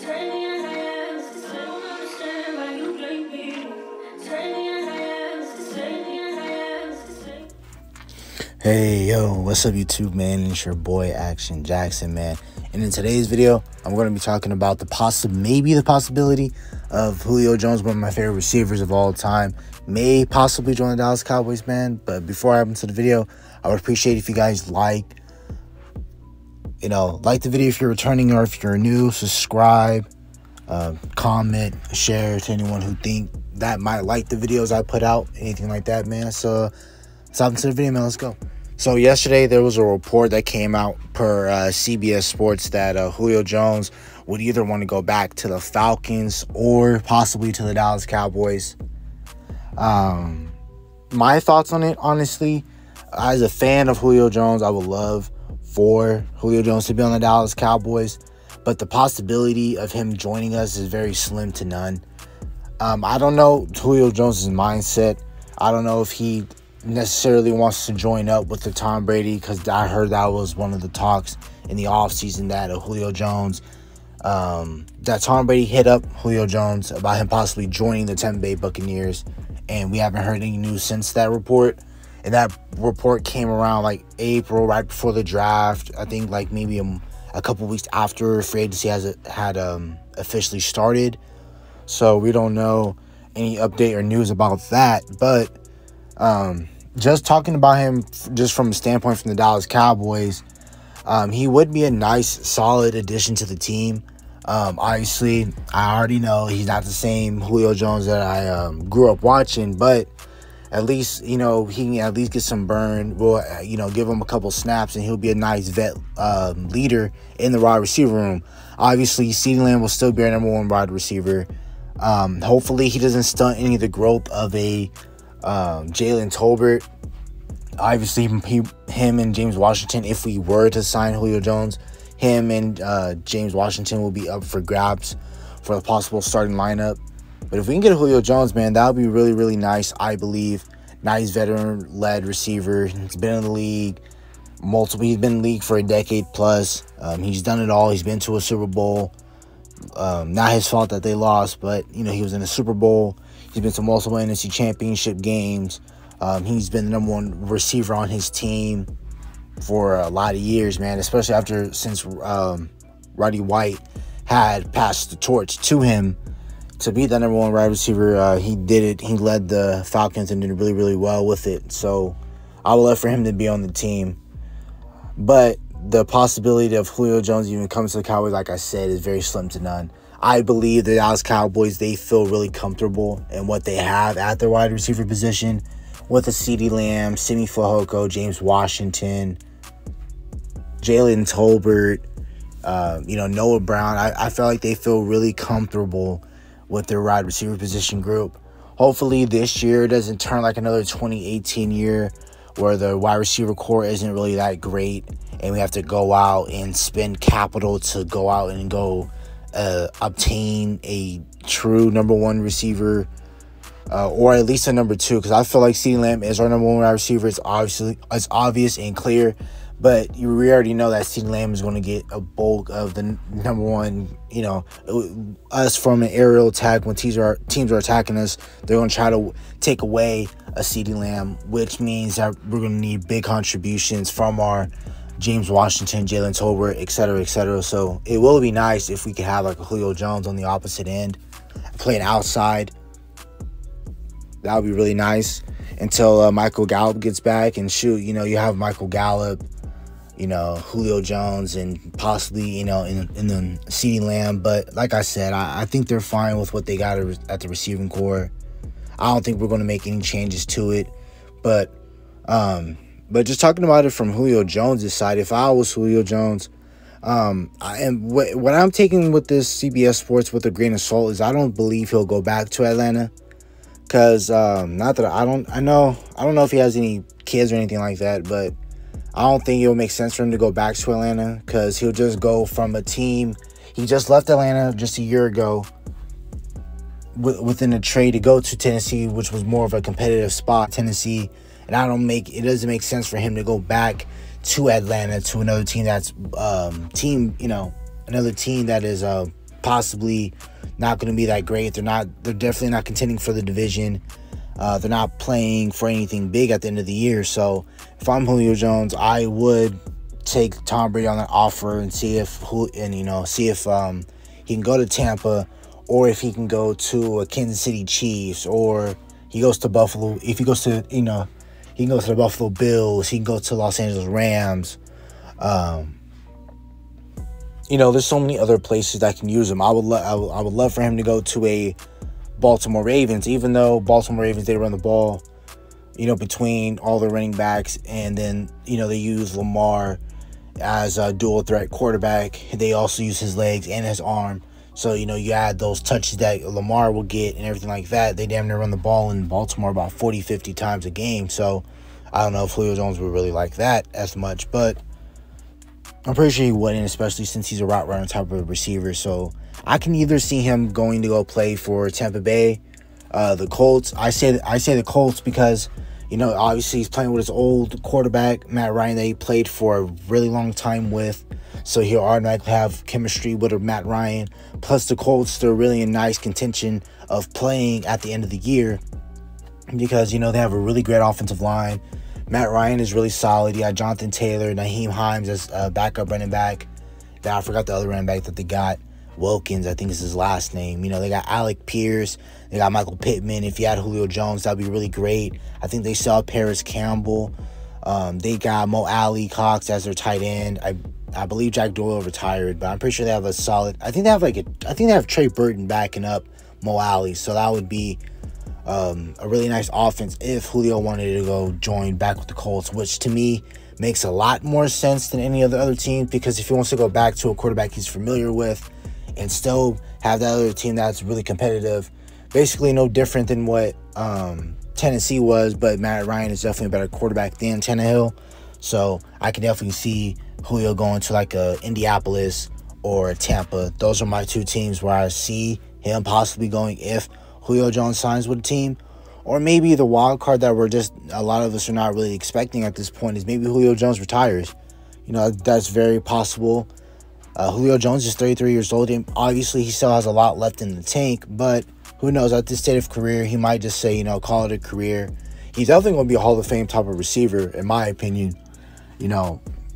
Hey, yo, what's up, YouTube, man? It's your boy, Action Jackson, man. And in today's video, I'm going to be talking about the possibility of Julio Jones, one of my favorite receivers of all time, may possibly join the Dallas Cowboys, man. But before I hop into the video, I would appreciate if you guys like the video if you're returning, or if you're new, subscribe, comment, share to anyone who think that might like the videos I put out, anything like that, man. So let's hop into the video, man. Let's go. So yesterday there was a report that came out per CBS Sports that Julio Jones would either want to go back to the Falcons or possibly to the Dallas Cowboys. My thoughts on it, honestly, as a fan of Julio Jones, I would love for Julio Jones to be on the Dallas Cowboys, but the possibility of him joining us is very slim to none. I don't know Julio Jones' mindset. I don't know if he necessarily wants to join up with the Tom Brady, because I heard that was one of the talks in the offseason that Julio Jones, that Tom Brady hit up Julio Jones about him possibly joining the Tampa Bay Buccaneers, and we haven't heard any news since that report. And that report came around like April, right before the draft. I think like maybe a couple weeks after free agency had officially started. So we don't know any update or news about that. But just talking about him just from a standpoint from the Dallas Cowboys, he would be a nice, solid addition to the team. Obviously, I already know he's not the same Julio Jones that I grew up watching, but at least, he can at least get some burn. We'll, give him a couple snaps, and he'll be a nice vet leader in the wide receiver room. Obviously, CeeDee Lamb will still be our number one wide receiver. Hopefully, he doesn't stunt any of the growth of a Jalen Tolbert. Obviously, him and James Washington, if we were to sign Julio Jones, him and James Washington will be up for grabs for the possible starting lineup. But if we can get a Julio Jones, man, that would be really, really nice, I believe. Nice veteran-led receiver. He's been in the league he's been in the league for a decade plus. He's done it all. He's been to a Super Bowl. Not his fault that they lost, but, he was in a Super Bowl. He's been to multiple NFC championship games. He's been the number one receiver on his team for a lot of years, man, especially since Roddy White had passed the torch to him to be the number one wide receiver. He did it. He led the Falcons and did really, really well with it. So I would love for him to be on the team. But the possibility of Julio Jones even coming to the Cowboys, like I said, is very slim to none. I believe the Dallas Cowboys, they feel really comfortable in what they have at their wide receiver position with a CeeDee Lamb, Simi Fehoko, James Washington, Jalen Tolbert, Noah Brown. I feel like they feel really comfortable with their wide receiver position group. Hopefully this year doesn't turn like another 2018 year where the wide receiver core isn't really that great and we have to go out and spend capital to go out and obtain a true number one receiver, or at least a number two, because I feel like CeeDee Lamb is our number one wide receiver. It's obvious and clear, but we already know that CeeDee Lamb is going to get a bulk of the number one. Us from an aerial attack, when teams are attacking us, they're going to try to take away a CeeDee Lamb, which means that we're going to need big contributions from our James Washington, Jalen Tolbert, et cetera, et cetera. So it will be nice if we could have like a Julio Jones on the opposite end, playing outside. That would be really nice until Michael Gallup gets back. And shoot, you have Michael Gallup, Julio Jones, and possibly, in the CeeDee Lamb. But like I said, I think they're fine with what they got at the receiving core. I don't think we're going to make any changes to it. But just talking about it from Julio Jones' side, if I was Julio Jones, what I'm taking with this CBS Sports with a grain of salt is I don't believe he'll go back to Atlanta. Because not that I don't know if he has any kids or anything like that, but I don't think it will make sense for him to go back to Atlanta, because he'll just go from a team. He just left Atlanta just a year ago within a trade to go to Tennessee, which was more of a competitive spot, Tennessee. And it doesn't make sense for him to go back to Atlanta to another team that's another team that is possibly not going to be that great. They're definitely not contending for the division. They're not playing for anything big at the end of the year. So if I'm Julio Jones, I would take Tom Brady on that offer and see if he can go to Tampa, or if he can go to a Kansas City Chiefs, or he goes to Buffalo. If he goes to, he can go to the Buffalo Bills. He can go to Los Angeles Rams. There's so many other places that can use him. I would love for him to go to a Baltimore Ravens, even though Baltimore Ravens, they run the ball, between all the running backs, and then, they use Lamar as a dual threat quarterback. They also use his legs and his arm. So, you add those touches that Lamar will get and everything like that. They damn near run the ball in Baltimore about 40, 50 times a game. So, I don't know if Julio Jones would really like that as much, but I'm pretty sure he wouldn't, especially since he's a route runner type of receiver. So, I can either see him going to go play for Tampa Bay, the Colts. I say the Colts because, obviously he's playing with his old quarterback, Matt Ryan, that he played for a really long time with. So he'll automatically have chemistry with Matt Ryan. Plus the Colts, they're really in nice contention of playing at the end of the year because, they have a really great offensive line. Matt Ryan is really solid. You got Jonathan Taylor, Naheem Hines as a backup running back. I forgot the other running back that they got. Wilkins, I think is his last name. They got Alec Pierce. They got Michael Pittman. If you had Julio Jones, that'd be really great. I think they still have Paris Campbell. They got Mo Alley Cox as their tight end. I believe Jack Doyle retired, but I'm pretty sure they have a solid. I think they have Trey Burton backing up Mo Alley, so that would be a really nice offense if Julio wanted to go join back with the Colts, which to me makes a lot more sense than any of the other teams, because if he wants to go back to a quarterback he's familiar with and still have that other team that's really competitive, basically no different than what Tennessee was, but Matt Ryan is definitely a better quarterback than Tannehill. So I can definitely see Julio going to like a Indianapolis or Tampa. Those are my two teams where I see him possibly going if Julio Jones signs with a team. Or maybe the wild card that a lot of us are not really expecting at this point is maybe Julio Jones retires. That's very possible. Julio Jones is 33 years old, and obviously he still has a lot left in the tank, but who knows, at this state of career, he might just say, call it a career. He's definitely going to be a Hall of Fame type of receiver, in my opinion,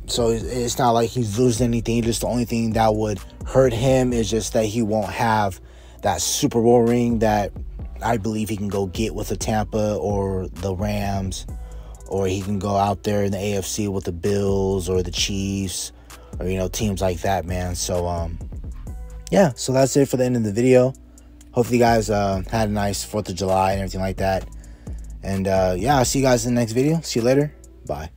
so it's not like he's losing anything. Just the only thing that would hurt him is just that he won't have that Super Bowl ring that I believe he can go get with the Tampa or the Rams, or he can go out there in the AFC with the Bills or the Chiefs, or, teams like that, man. So, yeah, so that's it for the end of the video. Hopefully you guys had a nice 4th of July and everything like that. And, yeah, I'll see you guys in the next video. See you later. Bye.